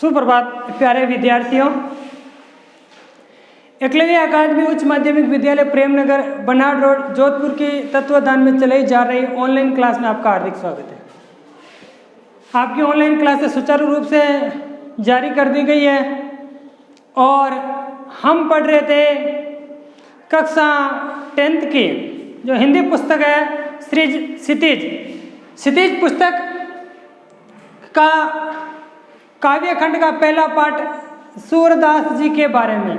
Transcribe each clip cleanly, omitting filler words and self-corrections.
सुप्रभात प्यारे विद्यार्थियों। एकलव्य अकादमी उच्च माध्यमिक विद्यालय प्रेमनगर बनाड़ रोड जोधपुर के तत्वाधान में चलाई जा रही ऑनलाइन क्लास में आपका हार्दिक स्वागत है। आपकी ऑनलाइन क्लासें सुचारू रूप से जारी कर दी गई है और हम पढ़ रहे थे कक्षा 10th की जो हिंदी पुस्तक है श्री क्षितिज पुस्तक का काव्य खंड का पहला पाठ सूरदास जी के बारे में।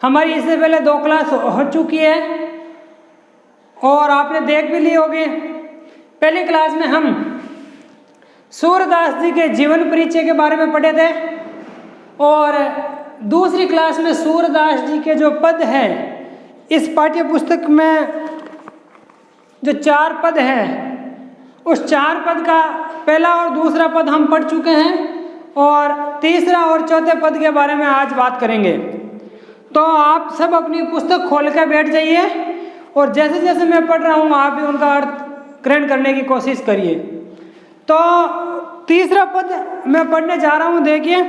हमारी इससे पहले 2 क्लास हो चुकी है और आपने देख भी ली होगी। पहली क्लास में हम सूरदास जी के जीवन परिचय के बारे में पढ़े थे और दूसरी क्लास में सूरदास जी के जो पद हैं इस पाठ्य पुस्तक में जो 4 पद हैं उस 4 पद का पहला और दूसरा पद हम पढ़ चुके हैं और तीसरा और चौथे पद के बारे में आज बात करेंगे। तो आप सब अपनी पुस्तक खोल कर बैठ जाइए और जैसे जैसे मैं पढ़ रहा हूँ आप भी उनका अर्थ ग्रहण करने की कोशिश करिए। तो तीसरा पद मैं पढ़ने जा रहा हूँ। देखिए,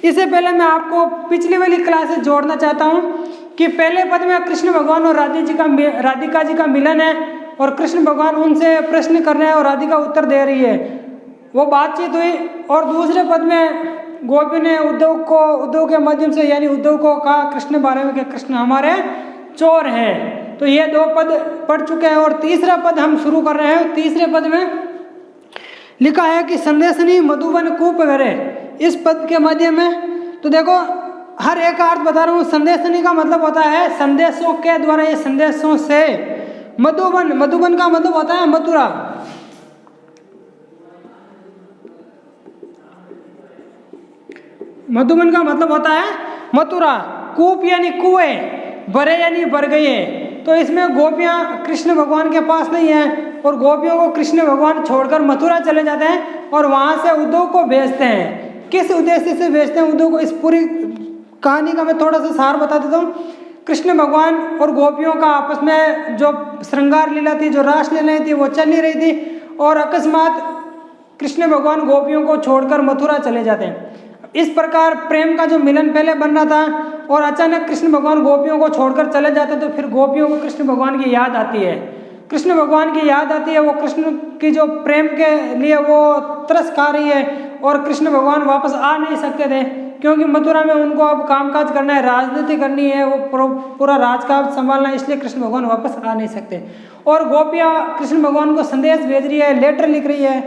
इससे पहले मैं आपको पिछली वाली क्लास से जोड़ना चाहता हूँ कि पहले पद में कृष्ण भगवान और राधिका जी का मिलन है और कृष्ण भगवान उनसे प्रश्न कर रहे हैं और राधिका उत्तर दे रही है, वो बातचीत हुई। और दूसरे पद में गोपी ने उद्धव के माध्यम से यानी उद्धव को कहा कृष्ण बारे में कि कृष्ण हमारे चोर हैं। तो ये 2 पद पढ़ चुके हैं और तीसरा पद हम शुरू कर रहे हैं। तीसरे पद में लिखा है कि संदेशनी मधुबन कूप भरे। इस पद के माध्यम में तो देखो हर एक का अर्थ बता रहा हूँ। संदेशनी का मतलब होता है संदेशों के द्वारा, ये संदेशों से। मधुबन का मतलब होता है मथुरा। मधुबन का मतलब होता है मथुरा। कूप यानी कुएं, भरे यानी भर गए। तो इसमें गोपियां कृष्ण भगवान के पास नहीं है और गोपियों को कृष्ण भगवान छोड़कर मथुरा चले जाते हैं और वहां से उद्धव को भेजते हैं। किस उद्देश्य से भेजते हैं उद्धव को, इस पूरी कहानी का मैं थोड़ा सा सार बता देता हूँ। कृष्ण भगवान और गोपियों का आपस में जो श्रृंगार लीला थी, जो रास लीलाएं थी, वो चल ही रही थी और अकस्मात कृष्ण भगवान गोपियों को छोड़कर मथुरा चले जाते हैं। इस प्रकार प्रेम का जो मिलन पहले बन रहा था और अचानक कृष्ण भगवान गोपियों को छोड़कर चले जाते तो फिर गोपियों को कृष्ण भगवान की याद आती है। कृष्ण भगवान की याद आती है, वो कृष्ण की जो प्रेम के लिए वो तरस खा रही है और कृष्ण भगवान वापस आ नहीं सकते थे क्योंकि मथुरा में उनको अब कामकाज करना है, राजनीति करनी है, वो पूरा राजकाज संभालना है, इसलिए कृष्ण भगवान वापस आ नहीं सकते। और गोपियाँ कृष्ण भगवान को संदेश भेज रही है, लेटर लिख रही है,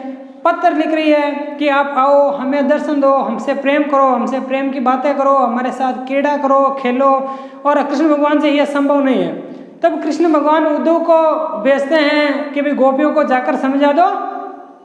पत्र लिख रही है कि आप आओ, हमें दर्शन दो, हमसे प्रेम करो, हमसे प्रेम की बातें करो, हमारे साथ क्रीड़ा करो, खेलो। और कृष्ण भगवान से यह संभव नहीं है। तब कृष्ण भगवान उद्धव को भेजते हैं कि भाई गोपियों को जाकर समझा दो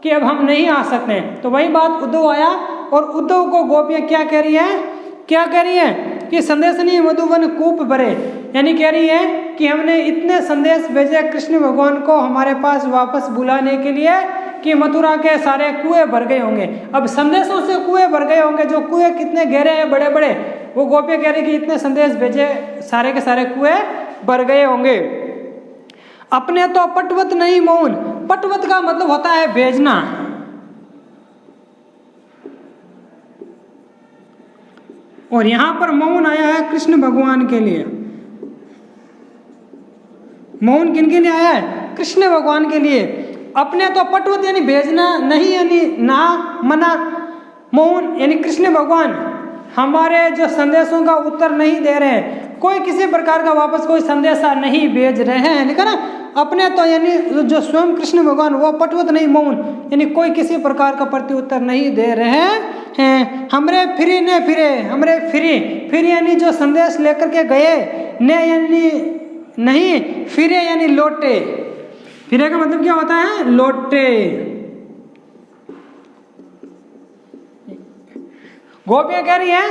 कि अब हम नहीं आ सकते हैं। तो वही बात उद्धव आया और उद्धव को गोपियाँ क्या कह रही है कि संदेशनी मधुबन कूप भरे, यानी कह रही है कि हमने इतने संदेश भेजे कृष्ण भगवान को हमारे पास वापस बुलाने के लिए कि मथुरा के सारे कुएं भर गए होंगे। अब संदेशों से कुएं भर गए होंगे, जो कुएं कितने गहरे हैं, बड़े बड़े, वो गोपियाँ कह रही कि इतने संदेश भेजे सारे के सारे कुएं भर गए होंगे। अपने तो पटवत नहीं मौन। पटवत का मतलब होता है भेजना। और यहां पर मौन आया है कृष्ण भगवान के लिए। मौन किनके लिए आया है? कृष्ण भगवान के लिए। अपने तो पटवत यानी भेजना, नहीं यानी ना, मना। मौन यानी कृष्ण भगवान हमारे जो संदेशों का उत्तर नहीं दे रहे हैं, कोई किसी प्रकार का वापस कोई संदेशा नहीं भेज रहे हैं, लिखा ना। अपने तो यानी जो स्वयं कृष्ण भगवान वो पटवत नहीं मौन यानी कोई किसी प्रकार का प्रत्युत्तर नहीं दे रहे हैं। हमरे फिरी ने फिरे, हमरे फिरी यानी जो संदेश लेकर के गए, ने यानी नहीं, फिरे यानी लौटे। फिरे का मतलब क्या होता है? लौटे। गोपियाँ कह रही है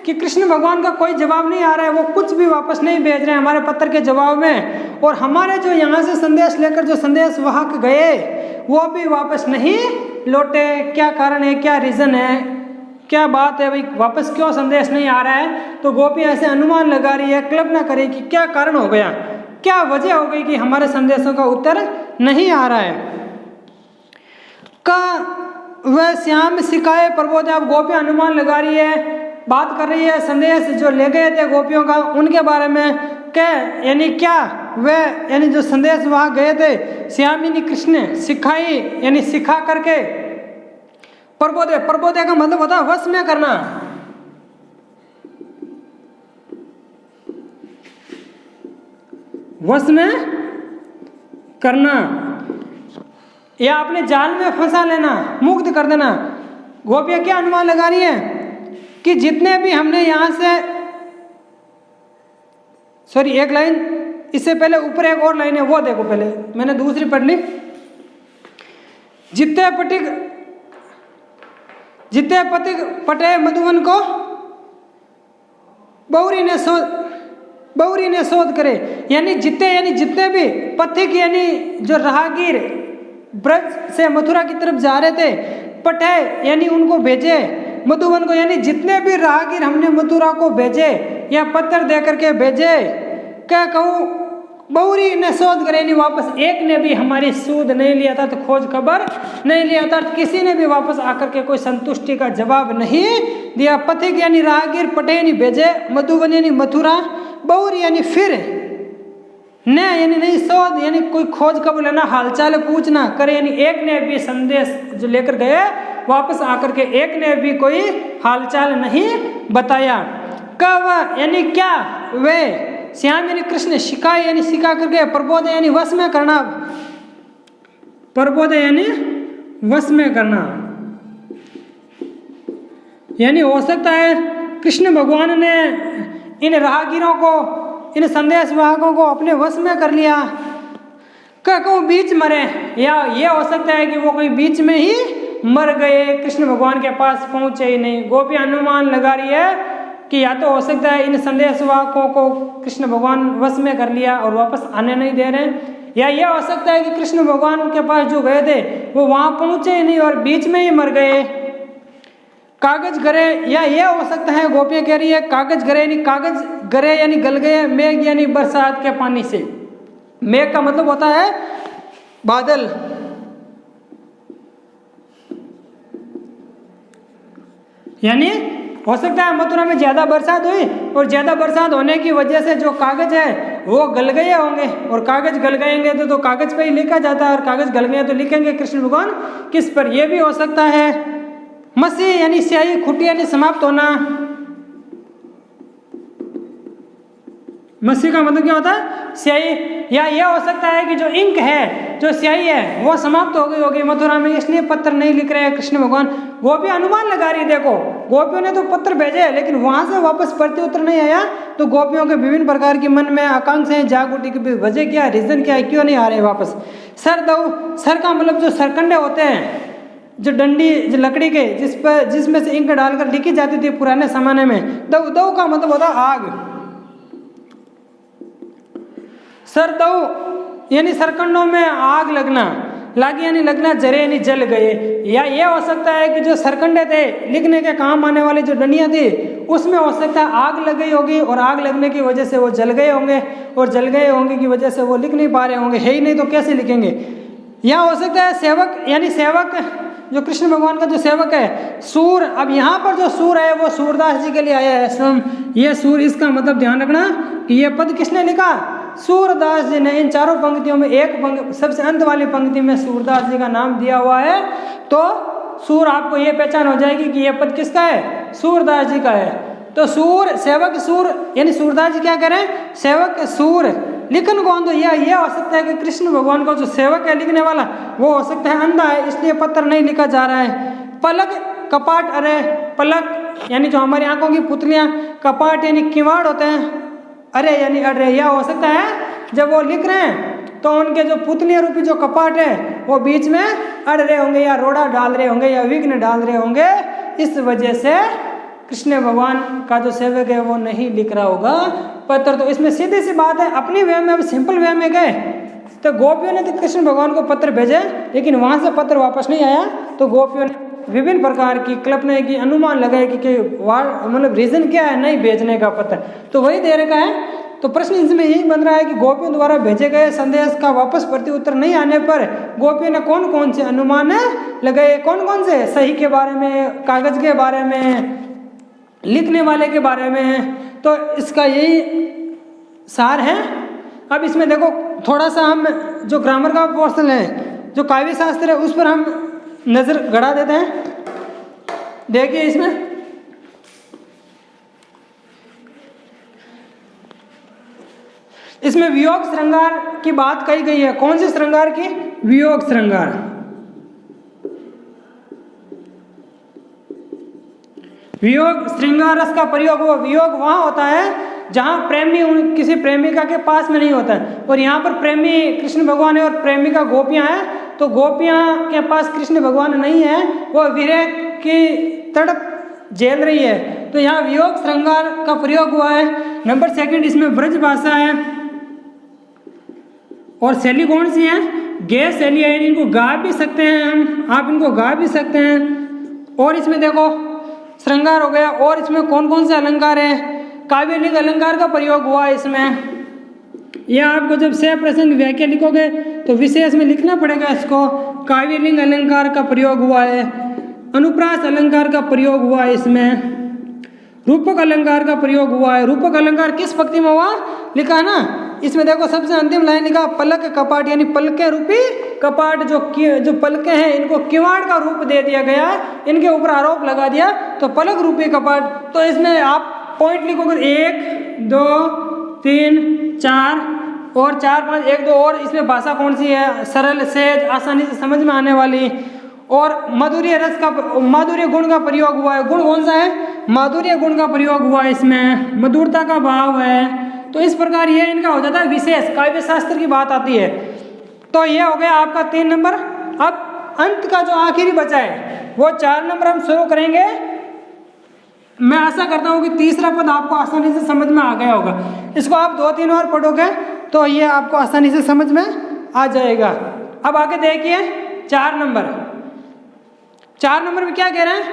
कि कृष्ण भगवान का कोई जवाब नहीं आ रहा है, वो कुछ भी वापस नहीं भेज रहे हैं हमारे पत्र के जवाब में, और हमारे जो यहाँ से संदेश लेकर जो संदेश वाहक गए वो भी वापस नहीं लौटे। क्या कारण है, क्या रीज़न है, क्या बात है भाई, वापस क्यों संदेश नहीं आ रहा है? तो गोपियाँ ऐसे अनुमान लगा रही है, कल्पना करे कि क्या कारण हो गया, क्या वजह हो गई कि हमारे संदेशों का उत्तर नहीं आ रहा है। का वह श्याम सिखाए प्रबोधे। अब गोपियाँ अनुमान लगा रही है, बात कर रही है संदेश जो ले गए थे गोपियों का उनके बारे में, क्या यानी क्या वह यानी जो संदेश वहाँ गए थे श्याम यानी कृष्ण सिखाई यानी सिखा करके प्रबोधे। प्रबोधे का मतलब होता है वश में करना। वश में करना या अपने जाल में फंसा लेना, मुक्त कर देना। गोपियाँ क्या अनुमान लगा रही है कि जितने भी हमने यहाँ से एक लाइन इससे पहले ऊपर एक और लाइन है वो देखो, पहले मैंने दूसरी पढ़ ली। जितने पथिक पटे मधुवन को बहुरी ने शोध करे, यानी जितने भी पथिक यानी जो राहगीर ब्रज से मथुरा की तरफ जा रहे थे, पटे यानी उनको भेजे, मधुवन को यानी जितने भी राहगीर हमने मथुरा को भेजे या पत्र दे करके भेजे, क्या कहूँ बहुरी ने शोध करे, यानी वापस एक ने भी हमारी सूद नहीं लिया था, तो खोज खबर नहीं लिया था, किसी ने भी वापस आकर के कोई संतुष्टि का जवाब नहीं दिया। पथिक यानी राहगीर पटे यानी भेजे, मधुवन यानी मथुरा, बहुरी यानी फिर न यानी नहीं शोध यानी कोई खोज खबर लेना, हालचाल पूछना करे, यानी एक ने भी संदेश जो लेकर गए वापस आकर के एक ने भी कोई हालचाल नहीं बताया। कब यानी क्या वे श्याम यानी कृष्ण शिखाए यानी सिखा करके प्रबोध यानी वश में करना, प्रबोध यानी वश में करना, यानी हो सकता है कृष्ण भगवान ने इन राहगीरों को इन संदेश वाहकों को अपने वश में कर लिया, कहूँ बीच मरे, या ये हो सकता है कि वो कोई बीच में ही मर गए, कृष्ण भगवान के पास पहुँचे ही नहीं। गोपी अनुमान लगा रही है कि या तो हो सकता है इन संदेश वाहकों को कृष्ण भगवान वश में कर लिया और वापस आने नहीं दे रहे, या यह हो सकता है कि कृष्ण भगवान के पास जो गए थे वो वहाँ पहुँचे ही नहीं और बीच में ही मर गए। कागज गरे, या यह हो सकता है गोपियाँ कह रही है कागज गरे यानी कागज गरे यानी गल गए, मेघ यानी बरसात के पानी से। मेघ का मतलब होता है बादल, यानी हो सकता है मथुरा में ज़्यादा बरसात हुई और ज़्यादा बरसात होने की वजह से जो कागज है वो गल गए होंगे, और कागज गल गएंगे तो कागज पे ही लिखा जाता है, और कागज गल गए तो लिखेंगे कृष्ण भगवान किस पर। यह भी हो सकता है। मसी यानी स्याही, खुटी यानी समाप्त होना। मसी का मतलब क्या होता है स्याही, या यह हो सकता है कि जो इंक है जो स्याही है वो समाप्त हो गई होगी मथुरा में, इसलिए पत्र नहीं लिख रहे हैं कृष्ण भगवान। वो भी अनुमान लगा रही है। देखो गोपियों ने तो पत्र भेजे लेकिन वहां से वापस प्रत्युत्तर नहीं आया, तो गोपियों के विभिन्न प्रकार की मन में आकांक्षाएं जाग उठी कि वजह क्या, रीजन क्या है, क्यों नहीं आ रहे वापस। सर दो, सर का मतलब जो सरकंडे होते हैं, जो डंडी जो लकड़ी के जिसमें से इंक डालकर लिखी जाती थी पुराने जमाने में। दो, दो का मतलब होता आग। सर दो यानी सरकंडों में आग लगना, लागी यानी लगना, जरे यानी जल गए। या ये हो सकता है कि जो सरकंडे थे लिखने के काम आने वाली जो डंडियाँ थी उसमें हो सकता है आग लग गई होगी, और आग लगने की वजह से वो जल गए होंगे, और जल गए होंगे की वजह से वो लिख नहीं पा रहे होंगे, है ही नहीं तो कैसे लिखेंगे। या हो सकता है सेवक यानी सेवक जो कृष्ण भगवान का जो सेवक है सूर। अब यहाँ पर जो सूर है वो सूरदास जी के लिए आया है स्वयं। ये सूर, इसका मतलब ध्यान रखना कि ये पद किसने लिखा, सूरदास जी ने। इन चारों पंक्तियों में एक पंक्ति सबसे अंत वाली पंक्ति में सूरदास जी का नाम दिया हुआ है, तो सूर आपको ये पहचान हो जाएगी कि ये पद किसका है, सूरदास जी का है। तो सूर सेवक सूर यानी सूरदास जी क्या कह रहे हैं, सेवक सूर लिखन कौन, तो यह हो सकता है कि कृष्ण भगवान का जो सेवक है लिखने वाला वो हो सकता है अंधा है, इसलिए पत्र नहीं लिखा जा रहा है। पलक कपाट, अरे पलक यानी जो हमारी आंखों की पुतलियां, कपाट यानी किवाड़ होते हैं, अरे यानी अरे, यह हो सकता है जब वो लिख रहे हैं तो उनके जो पुतलियां रूपी जो कपाट है वो बीच में अड़ रहे होंगे, या रोड़ा डाल रहे होंगे, या विघ्न डाल रहे होंगे, इस वजह से कृष्ण भगवान का जो सेवक है वो नहीं लिख रहा होगा पत्र। तो इसमें सीधी सी बात है, अपनी वे में, अब सिंपल वे में गए तो गोपियों ने तो कृष्ण भगवान को पत्र भेजे लेकिन वहां से पत्र वापस नहीं आया, तो गोपियों ने विभिन्न प्रकार की कल्पना की, अनुमान लगाए कि मतलब रीजन क्या है नहीं भेजने का पत्र, तो वही दे रखा है। तो प्रश्न इसमें यही बन रहा है कि गोपियों द्वारा भेजे गए संदेश का वापस प्रत्युत्तर नहीं आने पर गोपियों ने कौन कौन से अनुमान लगाए, कौन कौन से, सही के बारे में, कागज के बारे में, लिखने वाले के बारे में। तो इसका यही सार है। अब इसमें देखो थोड़ा सा हम जो ग्रामर का पोर्शन है, जो काव्य शास्त्र है, उस पर हम नजर गड़ा देते हैं। देखिए इसमें वियोग श्रृंगार की बात कही गई है। कौन से श्रृंगार की? वियोग श्रृंगार। वियोग श्रृंगार रस का प्रयोग हुआ। वियोग वहां होता है जहां प्रेमी किसी प्रेमिका के पास में नहीं होता है, और यहाँ पर प्रेमी कृष्ण भगवान है और प्रेमिका गोपियां हैं। तो गोपियां के पास कृष्ण भगवान नहीं है, वो विरह की तड़प झेल रही है। तो यहाँ वियोग श्रृंगार का प्रयोग हुआ है। नंबर 2 इसमें ब्रज भाषा है, और शैली कौन सी है? गैर शैली है। इनको गा भी सकते हैं हम, आप इनको गा भी सकते हैं। और इसमें देखो श्रृंगार हो गया, और इसमें कौन कौन से अलंकार है? काव्यलिंग अलंकार का प्रयोग हुआ है इसमें। यह आपको जब से प्रसंग व्याख्या लिखोगे तो विशेष में लिखना पड़ेगा इसको। काव्यलिंग अलंकार का प्रयोग हुआ है, अनुप्रास अलंकार का प्रयोग हुआ है इसमें, रूपक अलंकार का प्रयोग हुआ है। रूपक अलंकार किस पंक्ति में हुआ लिखा है ना, इसमें देखो सबसे अंतिम लाइन लिखा, पलक कपाट, यानी पलके रूपी कपाट। जो पलके हैं इनको किवाड़ का रूप दे दिया गया, इनके ऊपर आरोप लगा दिया, तो पलक रूपी कपाट। तो इसमें आप पॉइंट लिखोगे 1 2 3 4 और 4 5 1 2। और इसमें भाषा कौन सी है? सरल, सहज, आसानी से समझ में आने वाली। और माधुर्य रस का, माधुर्य गुण का प्रयोग हुआ है। गुण कौन सा है? माधुर्य गुण का प्रयोग हुआ है इसमें, मधुरता का भाव है। तो इस प्रकार ये इनका हो जाता है विशेष। काव्य शास्त्र की बात आती है। तो ये हो गया आपका 3 नंबर। अब अंत का जो आखिरी बचा है वो 4 नंबर हम शुरू करेंगे। मैं आशा करता हूँ कि तीसरा पद आपको आसानी से समझ में आ गया होगा। इसको आप 2-3 और पढ़ोगे तो ये आपको आसानी से समझ में आ जाएगा। अब आगे देखिए 4 नंबर। 4 नंबर में क्या कह रहे हैं?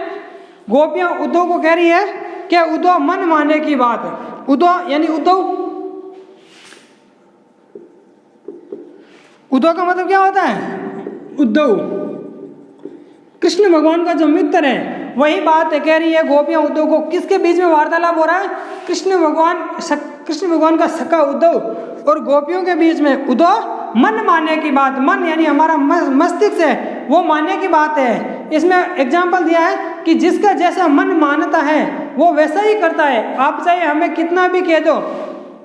गोपियां उद्धव को कह रही है कि उद्धव मन माने की बात है। उद्धव यानी उद्धव का मतलब क्या होता है? उद्धव कृष्ण भगवान का जो मित्र है, वही बात कह रही है गोपियां उद्धव को। किसके बीच में वार्तालाप हो रहा है? कृष्ण भगवान का सखा उद्धव और गोपियों के बीच में। उद्धव मन मानने की बात, मन यानी हमारा मस्तिष्क है, वो मानने की बात है। इसमें एग्जाम्पल दिया है कि जिसका जैसा मन मानता है वो वैसा ही करता है। आप चाहे हमें कितना भी कह दो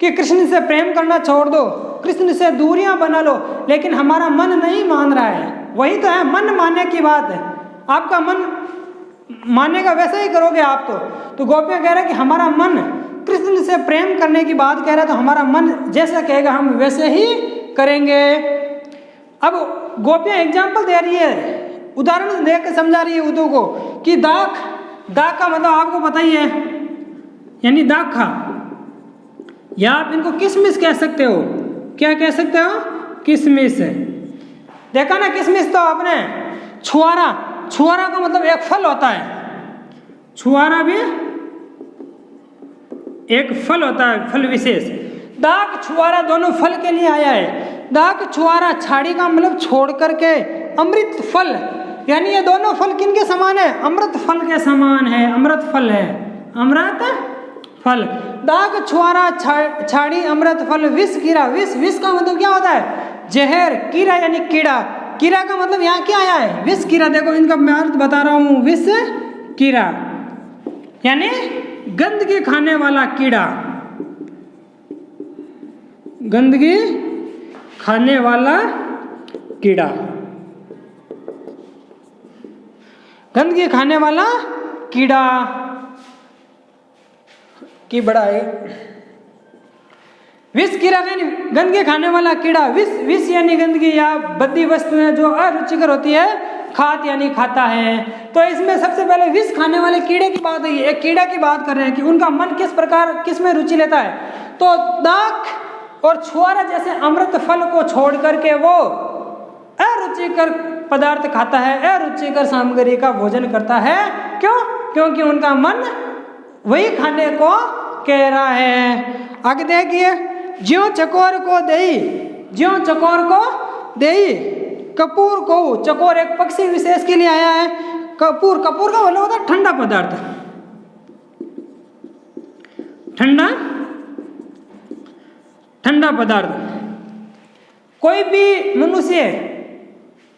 कि कृष्ण से प्रेम करना छोड़ दो, कृष्ण से दूरियां बना लो, लेकिन हमारा मन नहीं मान रहा है। वही तो है मन मानने की बात है। आपका मन मानेगा वैसा ही करोगे आप। तो गोपियां कह रहे हैं कि हमारा मन कृष्ण से प्रेम करने की बात कह रहा है, तो हमारा मन जैसा कहेगा हम वैसे ही करेंगे। अब गोपियां एग्जाम्पल दे रही है, उदाहरण देकर समझा रही है उद्धव को कि दाख का मतलब आपको पता ही है, यानी दाखा, या आप इनको किशमिश कह सकते हो। क्या कह सकते हो? किशमिश। देखा ना किशमिश तो आपने। छुआरा का मतलब एक फल होता है। छुआरा भी एक फल होता है, फल विशेष। दाख छुआरा दोनों फल के लिए आया है। दाख छुआरा छाड़ी का मतलब छोड़ करके, अमृत फल, यानी ये दोनों फल किनके समान है? अमृत फल के समान है। अमृत फल है, अमृत फल। दाख छुआरा छाड़ी अमृत फल, विष कीड़ा। विष का मतलब क्या होता है? जहर। कीड़ा यानी कीड़ा। कीड़ा का मतलब यहाँ क्या आया है? विष कीड़ा। देखो इनका मैं अर्थ बता रहा हूँ। विष कीड़ा यानी गंदगी खाने वाला कीड़ा। गंदगी खाने वाला कीड़ा, गंदगी खाने वाला कीड़ा की बड़ा है। विष कीड़ा यानी गंदगी खाने वाला कीड़ा। विष यानी गंदगी या बदी वस्तुएं जो अरुचिकर होती है, खात यानी खाता है। तो इसमें सबसे पहले विष खाने वाले कीड़े की बात है। एक कीड़ा की बात कर रहे हैं कि उनका मन किस प्रकार किस में रुचि लेता है। तो दाख और छुआरा जैसे अमृत फल को छोड़ करके वो अरुचिकर पदार्थ खाता है, अरुचिकर सामग्री का भोजन करता है। क्यों? क्योंकि उनका मन वही खाने को कह रहा है। आगे देखिए ज्यों चकोर को देई, ज्यों चकोर को देई कपूर को। चकोर एक पक्षी विशेष के लिए आया है। कपूर, कपूर का मतलब होता है ठंडा पदार्थ, ठंडा ठंडा पदार्थ। कोई भी मनुष्य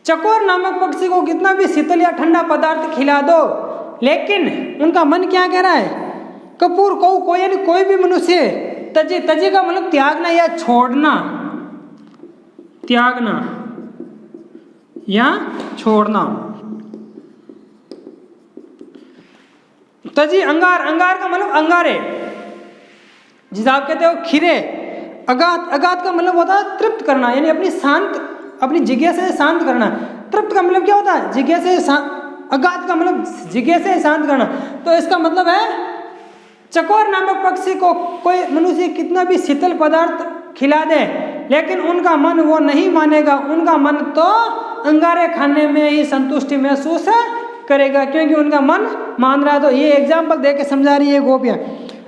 चकोर नामक पक्षी को कितना भी शीतल या ठंडा पदार्थ खिला दो, लेकिन उनका मन क्या कह रहा है? कपूर को। कोई यानी कोई भी मनुष्य, तजी, तजी का मतलब त्यागना या छोड़ना, त्यागना या छोड़ना। तजी अंगार, अंगार का मतलब अंगारे, जिसे आप कहते हो खीरे। अगात, अगात का मतलब होता है तृप्त करना, यानी अपनी शांत, अपनी जिज्ञासा से शांत करना। तृप्त का मतलब क्या होता है? जिज्ञासा से। अगात का मतलब जिज्ञासा से शांत करना। तो इसका मतलब है चकोर नामक पक्षी को कोई मनुष्य कितना भी शीतल पदार्थ खिला दे, लेकिन उनका मन वो नहीं मानेगा। उनका मन तो अंगारे खाने में ही संतुष्टि महसूस करेगा, क्योंकि उनका मन मान रहा है। तो ये एग्जाम्पल दे के समझा रही है गोपियाँ।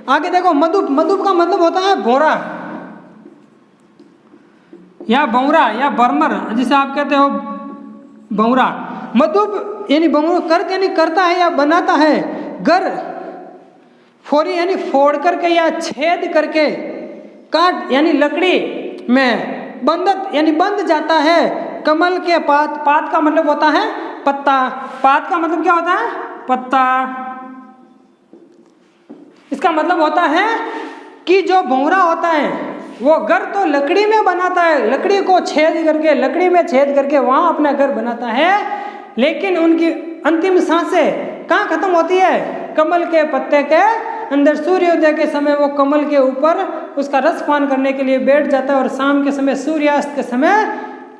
आगे देखो मधुप, मधुप का मतलब होता है भोरा या बौरा या बर्मर, जिसे आप कहते हो बौरा। मधुप यानी बौरा, कर्क यानी करता है या बनाता है। गर, फोरी यानी फोड़ करके या छेद करके। काट यानी लकड़ी में। बंधत यानी बंध जाता है। कमल के पात, पात का मतलब होता है पत्ता। पात का मतलब क्या होता है? पत्ता। इसका मतलब होता है कि जो भौरा होता है वो घर तो लकड़ी में बनाता है, लकड़ी को छेद करके, लकड़ी में छेद करके वहां अपना घर बनाता है, लेकिन उनकी अंतिम सांसें कहाँ खत्म होती है? कमल के पत्ते के अंदर। सूर्योदय के समय वो कमल के ऊपर उसका रस पान करने के लिए बैठ जाता है, और शाम के समय, सूर्यास्त के समय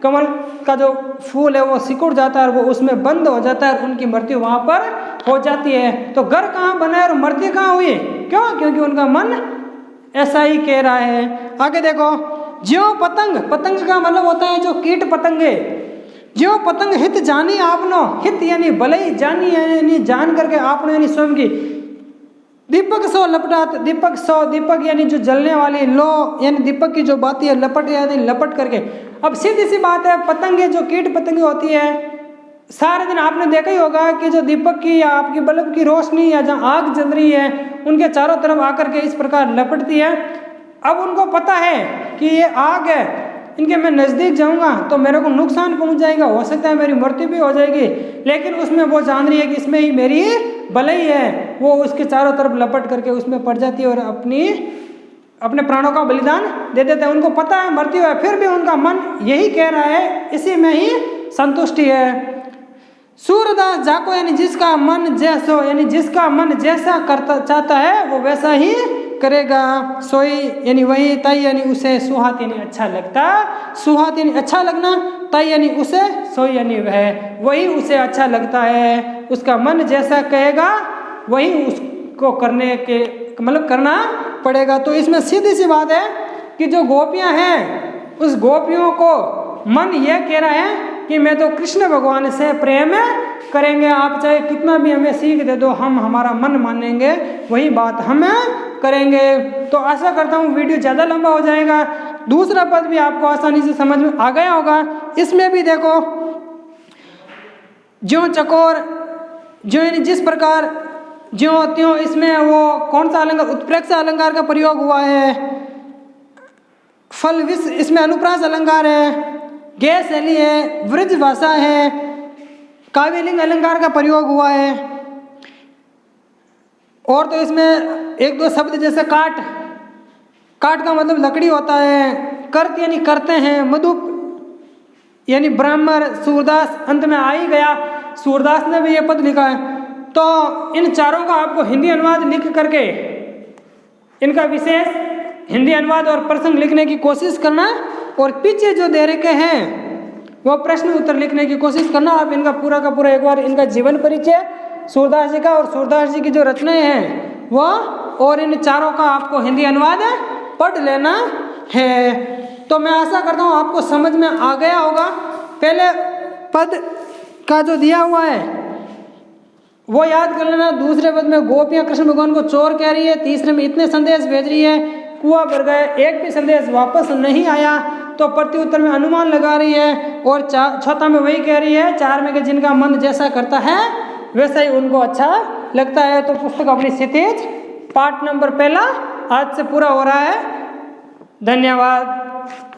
कमल का जो फूल है वो सिकुड़ जाता है और वो उसमें बंद हो जाता है, और उनकी मृत्यु वहां पर हो जाती है। तो घर कहाँ बना है और मृत्यु कहाँ हुई? क्यों? क्योंकि उनका मन ऐसा ही कह रहा है। आगे देखो, ज्यों पतंग, पतंग का मतलब होता है जो कीट पतंगे। ज्यों पतंग हित जानी आपनो, हित यानी भलाई, जानी यानी जान करके, आपनो यानी स्वयं की। दीपक सो लपटात, दीपक सो, दीपक यानी जो जलने वाली, लो यानी दीपक की जो बाती है, लपट यानी लपट करके। अब सीधी सी बात है, पतंगे जो कीट पतंगे होती है, सारे दिन आपने देखा ही होगा कि जो दीपक की या आपकी बल्ब की रोशनी या जहाँ आग जल रही है, उनके चारों तरफ आकर के इस प्रकार लपटती है। अब उनको पता है कि ये आग है, इनके मैं नज़दीक जाऊंगा तो मेरे को नुकसान पहुंच जाएगा, हो सकता है मेरी मृत्यु भी हो जाएगी, लेकिन उसमें वो जान रही है कि इसमें ही मेरी भलाई है। वो उसके चारों तरफ लपट करके उसमें पड़ जाती है और अपने प्राणों का बलिदान दे देते हैं। उनको पता है मृत्यु है, फिर भी उनका मन यही कह रहा है, इसी में ही संतुष्टि है। सूरदास जाको यानी जिसका मन जैसो, यानी जिसका मन जैसा करता चाहता है वो वैसा ही करेगा। सोई यानी वही, ताई यानी उसे, सुहात यानी अच्छा लगता, सुहात यानी अच्छा लगना, ताई यानी उसे, सोई यानी वह, वही उसे अच्छा लगता है। उसका मन जैसा कहेगा वही उसको करने के मतलब करना पड़ेगा। तो इसमें सीधी सी बात है कि जो गोपियां हैं, उस गोपियों को मन यह कह रहा है कि मैं तो कृष्ण भगवान से प्रेम करेंगे, आप चाहे कितना भी हमें सीख दे दो, हम हमारा मन मानेंगे, वही बात हम करेंगे। तो आशा करता हूँ वीडियो ज़्यादा लंबा हो जाएगा, दूसरा पद भी आपको आसानी से समझ में आ गया होगा। इसमें भी देखो, ज्यों चकोर, ज्यों यानी जिस प्रकार, ज्यों त्यों, इसमें वो कौन सा अलंकार, उत्प्रेक्ष अलंकार का प्रयोग हुआ है। फल विष, इसमें अनुप्रास अलंकार है। गैस शैली है, वृज भाषा है, काव्यलिंग अलंकार का प्रयोग हुआ है। और तो इसमें एक दो शब्द जैसे काट, काट का मतलब लकड़ी होता है, कर्त यानी करते हैं, मधुप यानी ब्राह्मण, सूरदास अंत में आ ही गया, सूरदास ने भी ये पद लिखा है। तो इन चारों का आपको हिंदी अनुवाद लिख करके इनका विशेष हिंदी अनुवाद और प्रसंग लिखने की कोशिश करना, और पीछे जो दे रखे हैं वो प्रश्न उत्तर लिखने की कोशिश करना। आप इनका पूरा का पूरा एक बार इनका जीवन परिचय सूरदास जी का और सूरदास जी की जो रचनाएं हैं वो, और इन चारों का आपको हिंदी अनुवाद पढ़ लेना है। तो मैं आशा करता हूँ आपको समझ में आ गया होगा। पहले पद का जो दिया हुआ है वो याद कर लेना। दूसरे पद में गोपियाँ कृष्ण भगवान को चोर कह रही है, तीसरे में इतने संदेश भेज रही है, कुआं भर गए, एक भी संदेश वापस नहीं आया। तो प्रत्युत्तर में अनुमान लगा रही है और चौथा में वही कह रही है 4 में कि जिनका मन जैसा करता है वैसा ही उनको अच्छा लगता है। तो पुस्तक अपनी क्षितिज पाठ नंबर 1 आज से पूरा हो रहा है। धन्यवाद।